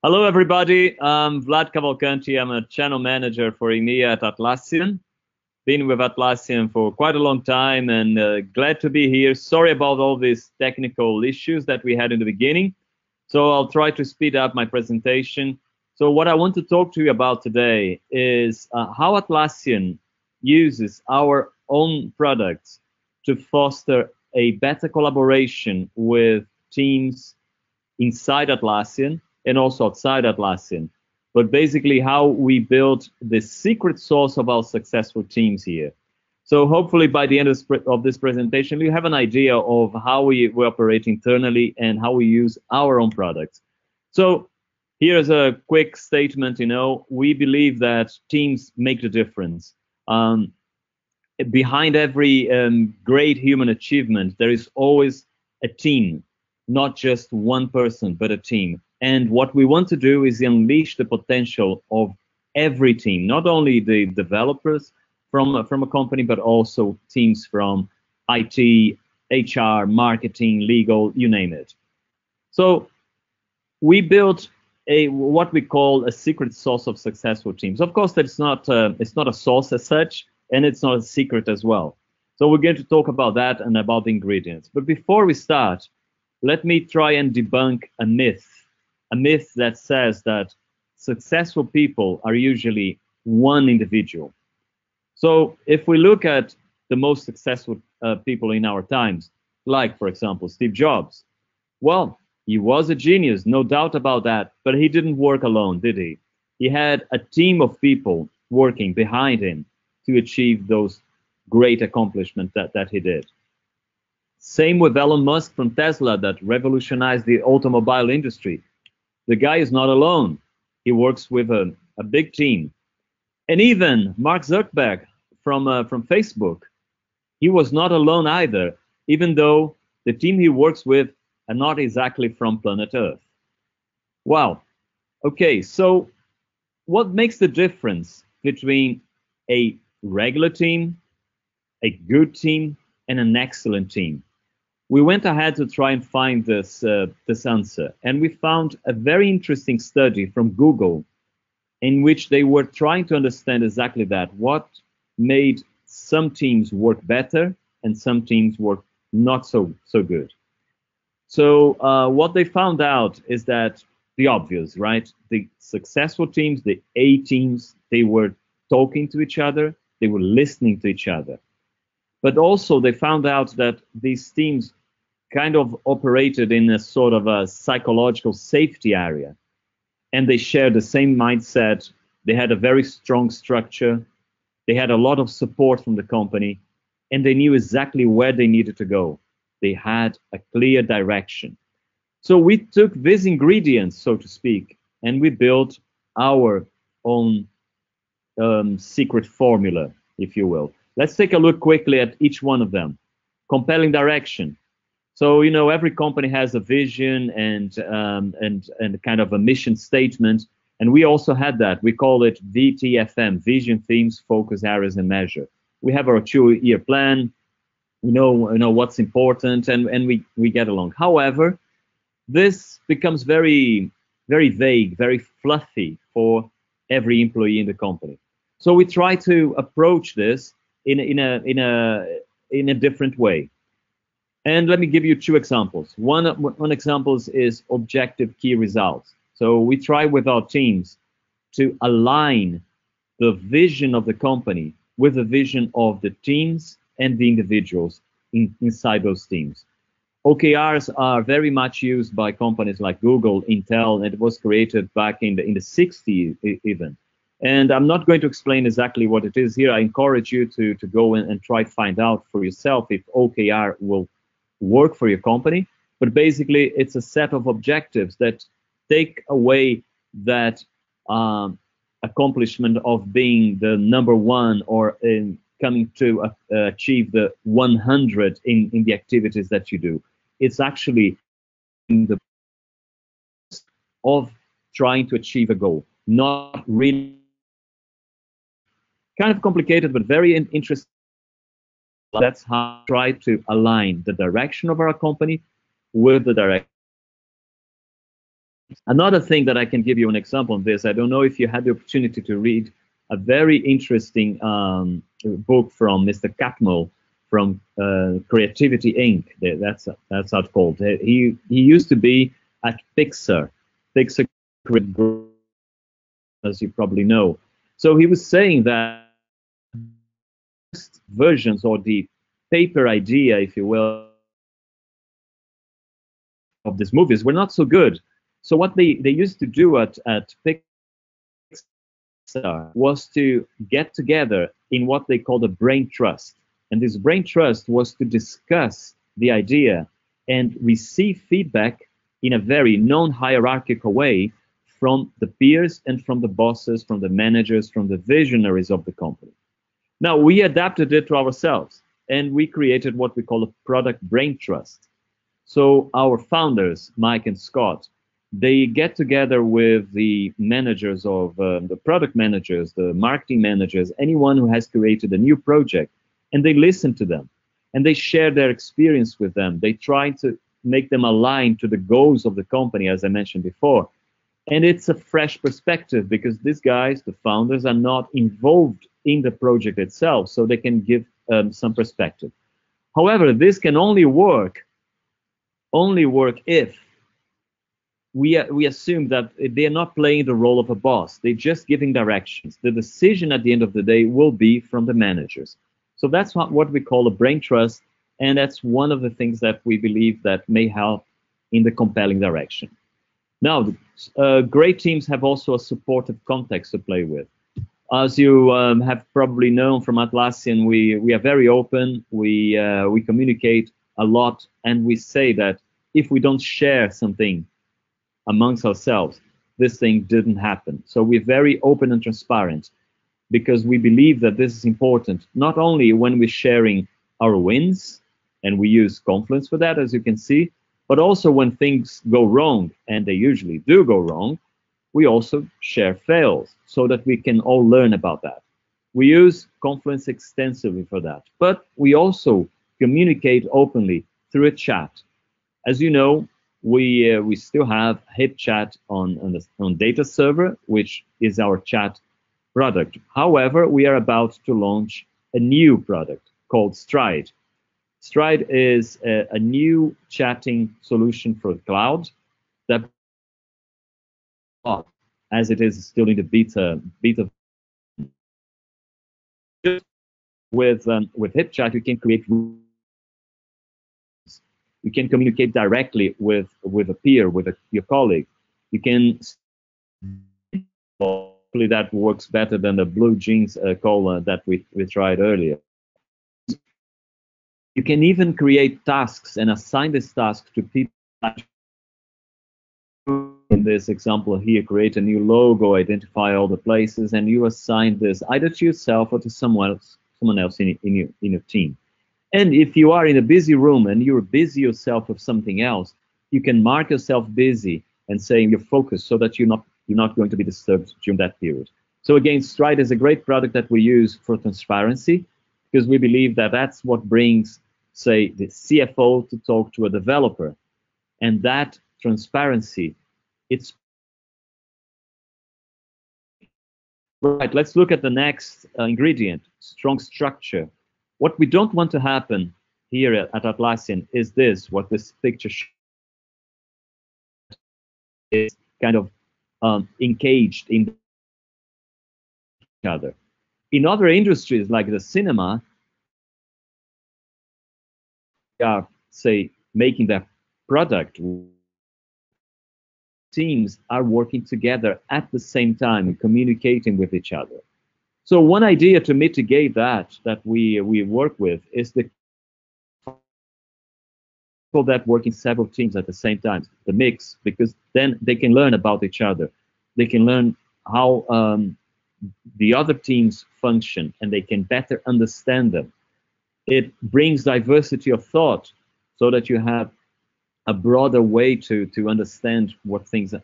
Hello, everybody. I'm Vlad Cavalcanti. I'm a channel manager for EMEA at Atlassian. Been with Atlassian for quite a long time and glad to be here. Sorry about all these technical issues that we had in the beginning. So I'll try to speed up my presentation. So what I want to talk to you about today is how Atlassian uses our own products to foster a better collaboration with teams inside Atlassian and also outside Atlassian. But basically how we build the secret sauce of our successful teams here. So hopefully by the end of this presentation, you have an idea of how we operate internally and how we use our own products. So here's a quick statement, we believe that teams make the difference. Behind every great human achievement, there is always a team, not just one person, but a team. And what we want to do is unleash the potential of every team, not only the developers from a company, but also teams from IT, HR, marketing, legal, you name it. So we built what we call a secret sauce of successful teams. Of course, it's not a sauce as such, and it's not a secret as well. So we're going to talk about that and about the ingredients. But before we start, let me try and debunk a myth that says that successful people are usually one individual. So if we look at the most successful people in our times, like, for example, Steve Jobs, well, he was a genius, no doubt about that, but he didn't work alone, did he? He had a team of people working behind him to achieve those great accomplishments that he did. Same with Elon Musk from Tesla that revolutionized the automobile industry. The guy is not alone. He works with a big team. And even Mark Zuckerberg from Facebook, he was not alone either, even though the team he works with are not exactly from planet Earth. Wow. Okay, so what makes the difference between a regular team, a good team, and an excellent team? We went ahead to try and find this answer, and we found a very interesting study from Google in which they were trying to understand exactly that, what made some teams work better and some teams work not so good. So what they found out is that the obvious, right? The successful teams, the A teams, they were talking to each other, they were listening to each other. But also they found out that these teams kind of operated in a sort of a psychological safety area. And they shared the same mindset. They had a very strong structure. They had a lot of support from the company. And they knew exactly where they needed to go. They had a clear direction. So we took these ingredients, so to speak, and we built our own secret formula, if you will. Let's take a look quickly at each one of them. Compelling direction. So, every company has a vision and kind of a mission statement. And we also had that. We call it VTFM, Vision, Themes, Focus, Areas, and Measure. We have our 2-year plan. We know what's important, and we get along. However, this becomes very, very vague, very fluffy for every employee in the company. So we try to approach this in a different way. And let me give you 2 examples. One example is objective key results. So we try with our teams to align the vision of the company with the vision of the teams and the individuals inside those teams. OKRs are very much used by companies like Google, Intel, and it was created back in the 60s even. And I'm not going to explain exactly what it is here. I encourage you to go in and try to find out for yourself if OKR will work for your company. But basically, it's a set of objectives that take away that accomplishment of being the number one or in coming to achieve the 100 in the activities that you do. It's actually the of trying to achieve a goal, not really kind of complicated, but very interesting. That's how I try to align the direction of our company with the direction Another thing that I can give you an example of this, I don't know if you had the opportunity to read a very interesting book from Mr. Catmull from Creativity Inc. That's how it's called. He used to be at Pixar, as you probably know. So he was saying that versions, or the paper idea, if you will, of these movies were not so good. So what they used to do at Pixar was to get together in what they called a brain trust. And this brain trust was to discuss the idea and receive feedback in a very non-hierarchical way from the peers and from the bosses, from the managers, from the visionaries of the company. Now, we adapted it to ourselves, and we created what we call a product brain trust. So our founders, Mike and Scott, they get together with the managers of the product managers, the marketing managers, anyone who has created a new project, and they listen to them, and they share their experience with them. They try to make them align to the goals of the company, as I mentioned before. And it's a fresh perspective because these guys, the founders, are not involved in the project itself, so they can give some perspective. However, this can only work if we assume that they're not playing the role of a boss. They're just giving directions. The decision at the end of the day will be from the managers. So that's what we call a brain trust, and that's one of the things that we believe that may help in the compelling direction. Now, great teams have also a supportive context to play with. As you have probably known from Atlassian, we are very open. We communicate a lot, and we say that if we don't share something amongst ourselves, this thing didn't happen. So we're very open and transparent because we believe that this is important, not only when we're sharing our wins, and we use Confluence for that, as you can see, but also when things go wrong, and they usually do go wrong, we also share fails so that we can all learn about that. We use Confluence extensively for that, but we also communicate openly through a chat. As you know, we still have HipChat on Data Server, which is our chat product. However, we are about to launch a new product called Stride. Stride is a new chatting solution for the cloud that, as it is still in the beta with HipChat, you can create rooms. You can communicate directly with a peer, with your colleague. You can, hopefully that works better than the blue jeans call that we tried earlier. You can even create tasks and assign this task to people. In this example here, create a new logo, identify all the places, and you assign this either to yourself or to someone else in your team. And if you are in a busy room and you're busy yourself with something else, you can mark yourself busy and say you're focused so that you're not going to be disturbed during that period. So again, Stride is a great product that we use for transparency because we believe that that's what brings, say, the CFO to talk to a developer. And that transparency, it's right. Let's look at the next ingredient, strong structure. What we don't want to happen here at Atlassian is this, what this picture shows is kind of engaged in each other. In other industries like the cinema, they are, say, making their product, teams are working together at the same time and communicating with each other. So one idea to mitigate that we work with is the people that work in several teams at the same time, the mix, because then they can learn about each other. They can learn how the other teams function, and they can better understand them. It brings diversity of thought so that you have a broader way to understand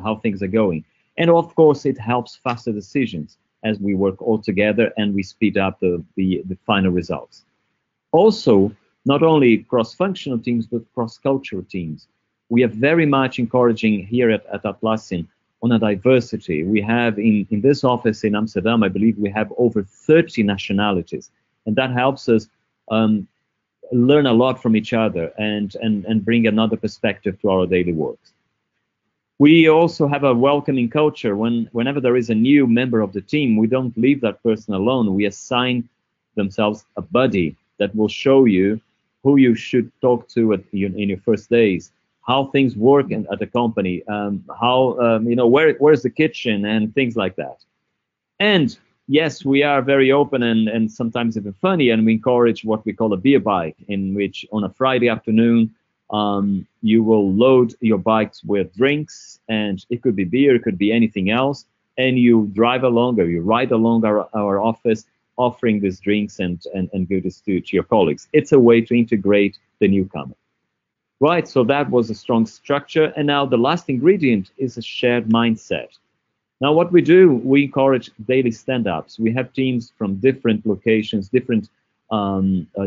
how things are going. And of course, it helps faster decisions as we work all together and we speed up the final results. Also, not only cross-functional teams, but cross-cultural teams. we are very much encouraging here at Atlassian on a diversity. We have in this office in Amsterdam, I believe we have over 30 nationalities, and that helps us learn a lot from each other and bring another perspective to our daily works. We also have a welcoming culture. Whenever there is a new member of the team, we don't leave that person alone. We assign themselves a buddy that will show you who you should talk to in your first days, how things work at the company, where's the kitchen and things like that. And yes, we are very open and sometimes even funny, and we encourage what we call a beer bike, in which on a Friday afternoon, you will load your bikes with drinks, and it could be beer, it could be anything else, and you drive along or you ride along our office offering these drinks and goodies to your colleagues. It's a way to integrate the newcomer. Right, so that was a strong structure, and now the last ingredient is a shared mindset. Now what we do, we encourage daily stand-ups. We have teams from different locations, different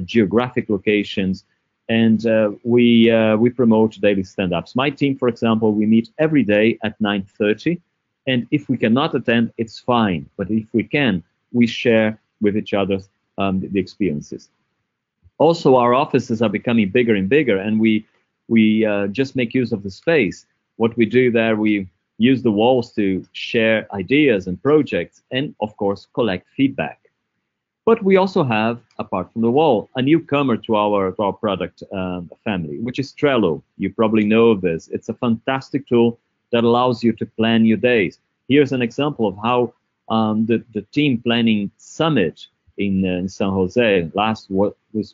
geographic locations, and we promote daily stand-ups. My team, for example, we meet every day at 9:30, and if we cannot attend, it's fine. But if we can, we share with each other the experiences. Also, our offices are becoming bigger and bigger, and we just make use of the space. What we do there, we use the walls to share ideas and projects, and of course, collect feedback. But we also have, apart from the wall, a newcomer to our product family, which is Trello. You probably know of this. It's a fantastic tool that allows you to plan your days. Here's an example of how the team planning summit in San Jose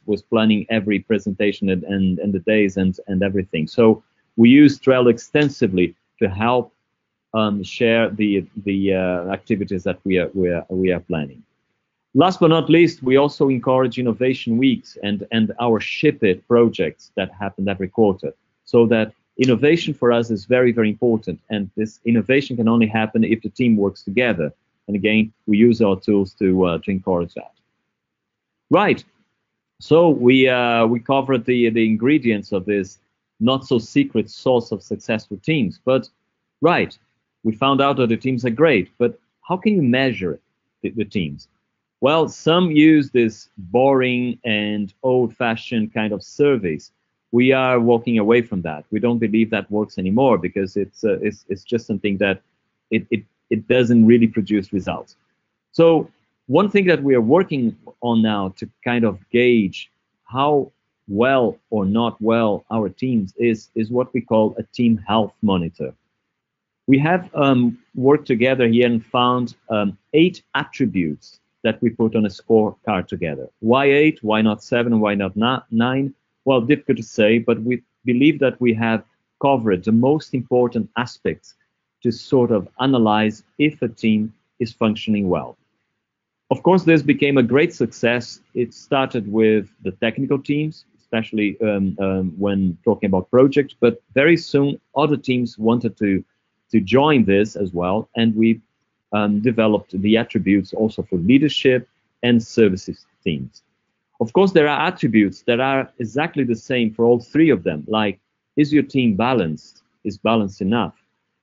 was planning every presentation and the days and everything. So we use Trello extensively to help share the activities that we are planning. Last but not least, we also encourage innovation weeks and our Ship It projects that happen every quarter, so that innovation for us is very, very important, and this innovation can only happen if the team works together. And again, we use our tools to encourage that. Right. So we covered the ingredients of this not so secret source of successful teams. But right, we found out that the teams are great. But how can you measure the teams? Well, some use this boring and old-fashioned kind of surveys. We are walking away from that. We don't believe that works anymore, because it's just something that it doesn't really produce results. So one thing that we are working on now to kind of gauge how well or not well our teams is what we call a team health monitor. We have worked together here and found 8 attributes that we put on a scorecard together. Why 8? Why not 7? Why not 9? Well, difficult to say, but we believe that we have covered the most important aspects to sort of analyze if a team is functioning well. Of course, this became a great success. It started with the technical teams, especially when talking about projects, but very soon other teams wanted to join this as well, and we developed the attributes also for leadership and services teams. Of course, there are attributes that are exactly the same for all 3 of them, like, is your team balanced? Is balanced enough?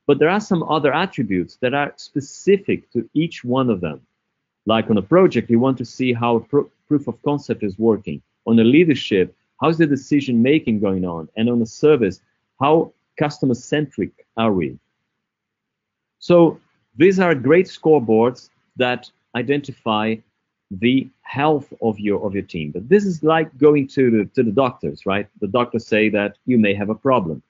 But there are some other attributes that are specific to each one of them. Like on a project, you want to see how proof of concept is working. On a leadership, how's the decision making going on? And on a service, how customer centric are we? So these are great scoreboards that identify the health of your team. But this is like going to the doctors, right? The doctors say that you may have a problem.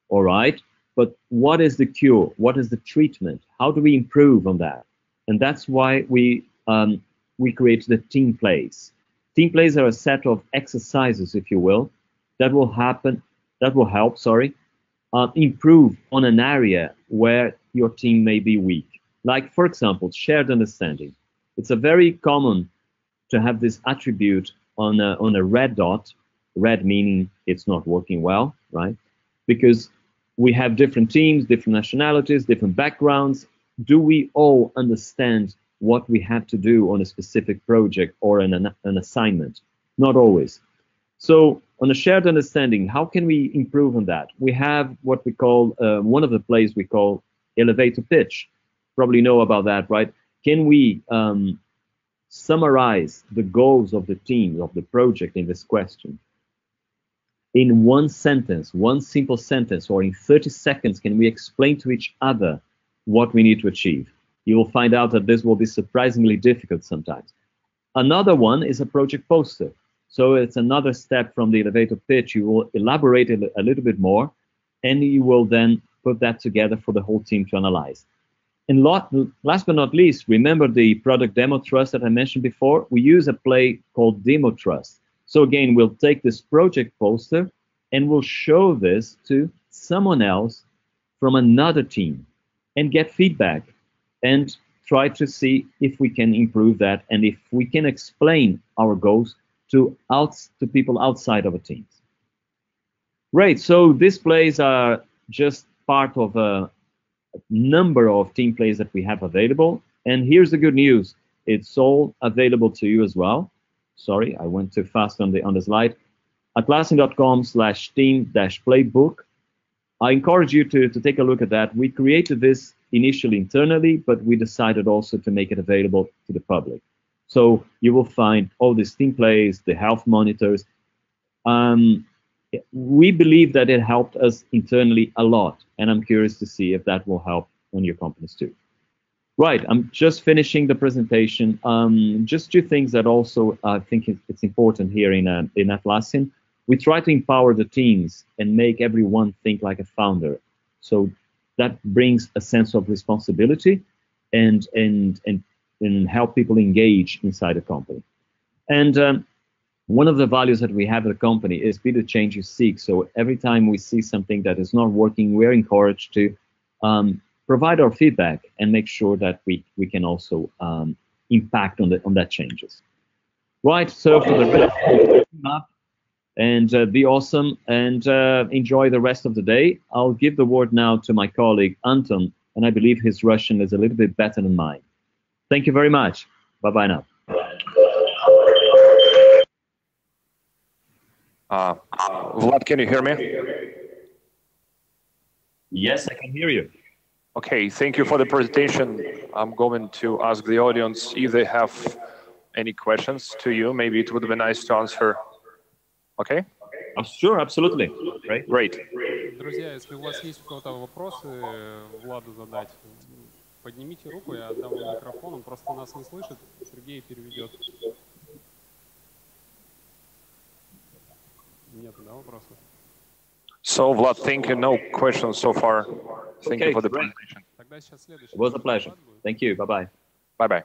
All right. But what is the cure? What is the treatment? How do we improve on that? And that's why we create the team plays. Team plays are a set of exercises, if you will, that will help improve on an area where your team may be weak. Like, for example, shared understanding. It's a very common to have this attribute on a red dot, red meaning it's not working well, right? Because we have different teams, different nationalities, different backgrounds. Do we all understand what we have to do on a specific project or an assignment? Not always. So on a shared understanding, how can we improve on that? We have what we call, one of the plays we call elevator pitch. Probably know about that, right? Can we summarize the goals of the team, of the project in this question? In one sentence, one simple sentence, or in 30 seconds, can we explain to each other what we need to achieve? You will find out that this will be surprisingly difficult sometimes. Another one is a project poster. So it's another step from the elevator pitch. You will elaborate it a little bit more, and you will then put that together for the whole team to analyze. And last but not least, remember the product demo trust that I mentioned before? We use a play called Demo Trust. So again, we'll take this project poster and we'll show this to someone else from another team and get feedback and try to see if we can improve that and if we can explain our goals to people outside of our teams. Great, so these plays are just part of a number of team plays that we have available. And here's the good news. It's all available to you as well. Sorry, I went too fast on the slide. Atlassian.com/team-playbook. I encourage you to take a look at that. We created this initially internally, but we decided also to make it available to the public. So you will find all these team plays, the health monitors. We believe that it helped us internally a lot, and I'm curious to see if that will help on your companies too. Right, I'm just finishing the presentation. Just two things that also I think it's important here in Atlassian. We try to empower the teams and make everyone think like a founder. So that brings a sense of responsibility and help people engage inside the company. And one of the values that we have at the company is be the change you seek. So every time we see something that is not working, we're encouraged to provide our feedback and make sure that we can also impact on that changes. Right, so for the rest, up and be awesome and enjoy the rest of the day. I'll give the word now to my colleague Anton, and I believe his Russian is a little bit better than mine. Thank you very much. Bye-bye now. Vlad, can you hear me? Yes, I can hear you. Okay, thank you for the presentation. I'm going to ask the audience if they have any questions to you. Maybe it would be nice to answer. Okay? Sure, absolutely. Right. Great. Друзья, если у вас есть у кого-то вопросы Владу задать, поднимите руку, я отдам вам микрофон, он просто нас не слышит, Сергей переведет. Нет, да, вопросов? So, Vlad, thank you. No questions so far. Thank you for the presentation. It was a pleasure. Thank you. Bye-bye. Bye-bye.